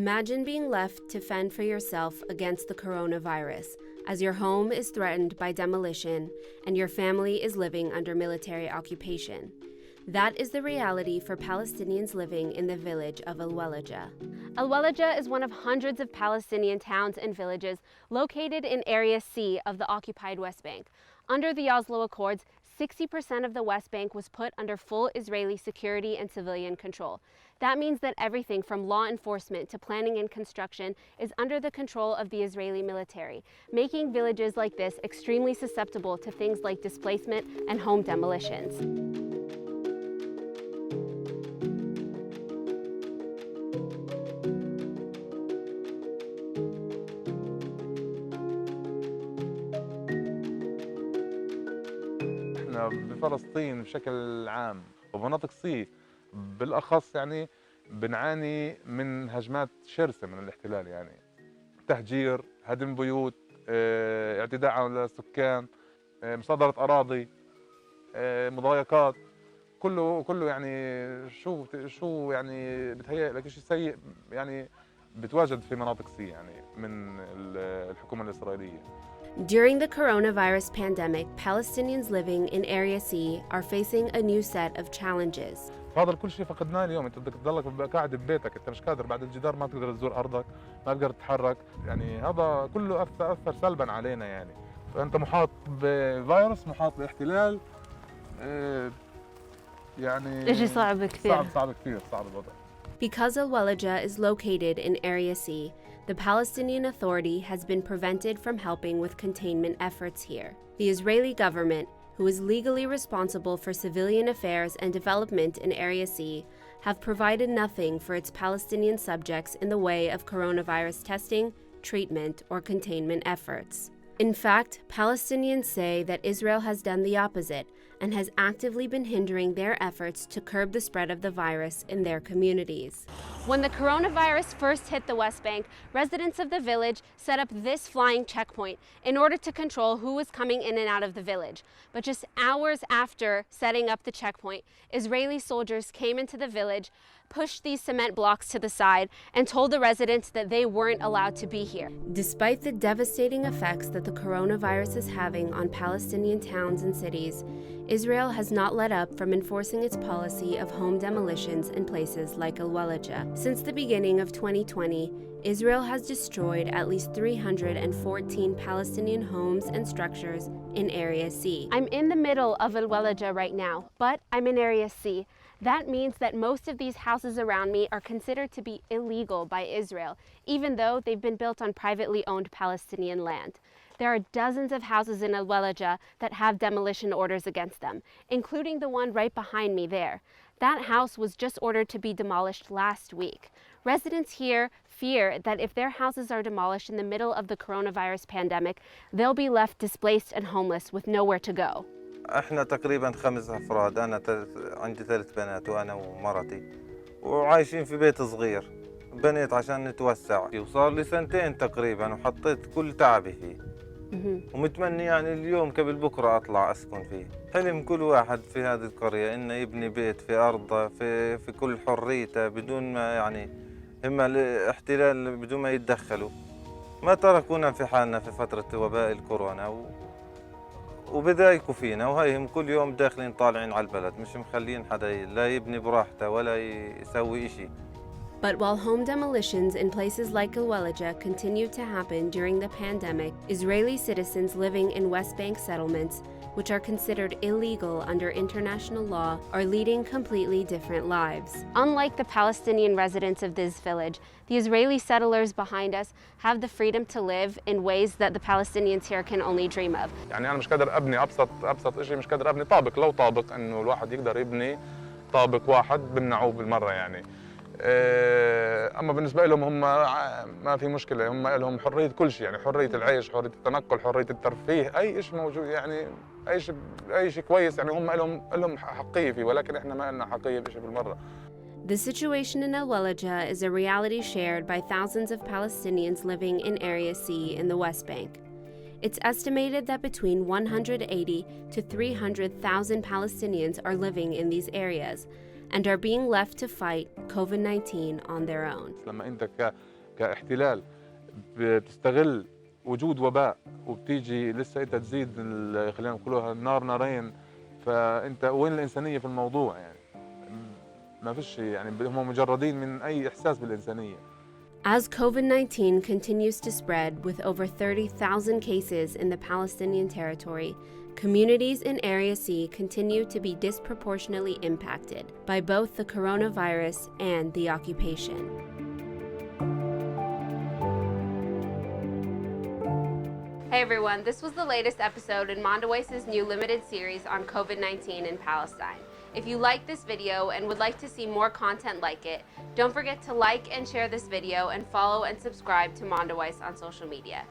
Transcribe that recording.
Imagine being left to fend for yourself against the coronavirus as your home is threatened by demolition and your family is living under military occupation. That is the reality for Palestinians living in the village of Al-Walaja. Al-Walaja is one of hundreds of Palestinian towns and villages located in Area C of the occupied West Bank. Under the Oslo Accords, 60% of the West Bank was put under full Israeli security and civilian control. That means that everything from law enforcement to planning and construction is under the control of the Israeli military, making villages like this extremely susceptible to things like displacement and home demolitions. بفلسطين بشكل عام ومناطق سي بالأخص يعني بنعاني من هجمات شرسة من الاحتلال، يعني تهجير، هدم بيوت، اعتداء على السكان، مصادرة أراضي، مضايقات، كله يعني شو يعني بتهيأ لك شيء سيء يعني بتواجد في مناطق سي يعني من الحكومة الإسرائيلية. During the coronavirus pandemic, Palestinians living in Area C are facing a new set of challenges. هذا كل شيء فقدناه اليوم، انت بدك تضلك قاعد ببيتك، انت مش قادر بعد الجدار، ما تقدر تزور ارضك، ما تقدر تتحرك، يعني هذا كله اثر سلبا علينا يعني. فانت محاط بفيروس، محاط باحتلال، يعني شيء صعب كثير. صعب كثير، صعب الوضع. Because Al-Walaja is located in Area C, the Palestinian Authority has been prevented from helping with containment efforts here. The Israeli government, who is legally responsible for civilian affairs and development in Area C, have provided nothing for its Palestinian subjects in the way of coronavirus testing, treatment, or containment efforts. In fact, Palestinians say that Israel has done the opposite and has actively been hindering their efforts to curb the spread of the virus in their communities. When the coronavirus first hit the West Bank, residents of the village set up this flying checkpoint in order to control who was coming in and out of the village. But just hours after setting up the checkpoint, Israeli soldiers came into the village, pushed these cement blocks to the side, and told the residents that they weren't allowed to be here. Despite the devastating effects that the coronavirus is having on Palestinian towns and cities, Israel has not let up from enforcing its policy of home demolitions in places like Al-Walaja. Since the beginning of 2020, Israel has destroyed at least 314 Palestinian homes and structures in Area C. I'm in the middle of Al-Walaja right now, but I'm in Area C. That means that most of these houses around me are considered to be illegal by Israel, even though they've been built on privately owned Palestinian land. There are dozens of houses in Al-Walaja that have demolition orders against them, including the one right behind me there. That house was just ordered to be demolished last week. Residents here fear that if their houses are demolished in the middle of the coronavirus pandemic, they'll be left displaced and homeless with nowhere to go. احنا تقريبا 5 افراد، انا عندي 3 بنات وانا ومرتي، وعايشين في بيت صغير، بنيت عشان نتوسع، وصار لي 2 تقريبا وحطيت كل تعبي فيه. ومتمني يعني اليوم قبل بكره اطلع اسكن فيه. حلم كل واحد في هذه القريه انه يبني بيت في ارضه في كل حريته بدون ما يعني هم الاحتلال بدون ما يتدخلوا. ما تركونا في حالنا في فتره وباء الكورونا وبدايكوا فينا، وهيهم كل يوم داخلين طالعين على البلد، مش مخلين حدا لا يبني براحته ولا يسوي إشي. But while home demolitions in places like Al-Walaja continue to happen during the pandemic, Israeli citizens living in West Bank settlements, which are considered illegal under international law, are leading completely different lives. Unlike the Palestinian residents of this village, the Israeli settlers behind us have the freedom to live in ways that the Palestinians here can only dream of. يعني أنا مش قادر أبني أبسط شيء، مش قادر أبني طابق، لو طابق إنه الواحد يقدر يبني طابق واحد بمنعوه بالمرة يعني. أما بالنسبة لهم هم ما في مشكلة، هم لهم حرية كل شيء، يعني حرية العيش، حرية التنقل، حرية الترفيه، أي شيء موجود يعني أي شيء كويس يعني هم لهم حقية فيه، ولكن إحنا ما لنا حقية بشيء بالمرة. The situation in Al-Walaja is a reality shared by thousands of Palestinians living in Area C in the West Bank. It's estimated that between 180 to 300,000 Palestinians are living in these areas, and are being left to fight COVID-19 on their own. لما انت كاحتلال بتستغل وجود وباء وبتيجي لسه انت تزيد خلينا نقولها النار نارين، فانت وين الانسانيه في الموضوع؟ يعني ما فيش، يعني هم مجردين من اي احساس بالانسانيه. As COVID-19 continues to spread with over 30,000 cases in the Palestinian territory, communities in Area C continue to be disproportionately impacted by both the coronavirus and the occupation. Hey everyone, this was the latest episode in Mondowace's new limited series on COVID-19 in Palestine. If you like this video and would like to see more content like it, don't forget to like and share this video and follow and subscribe to Mondowace on social media.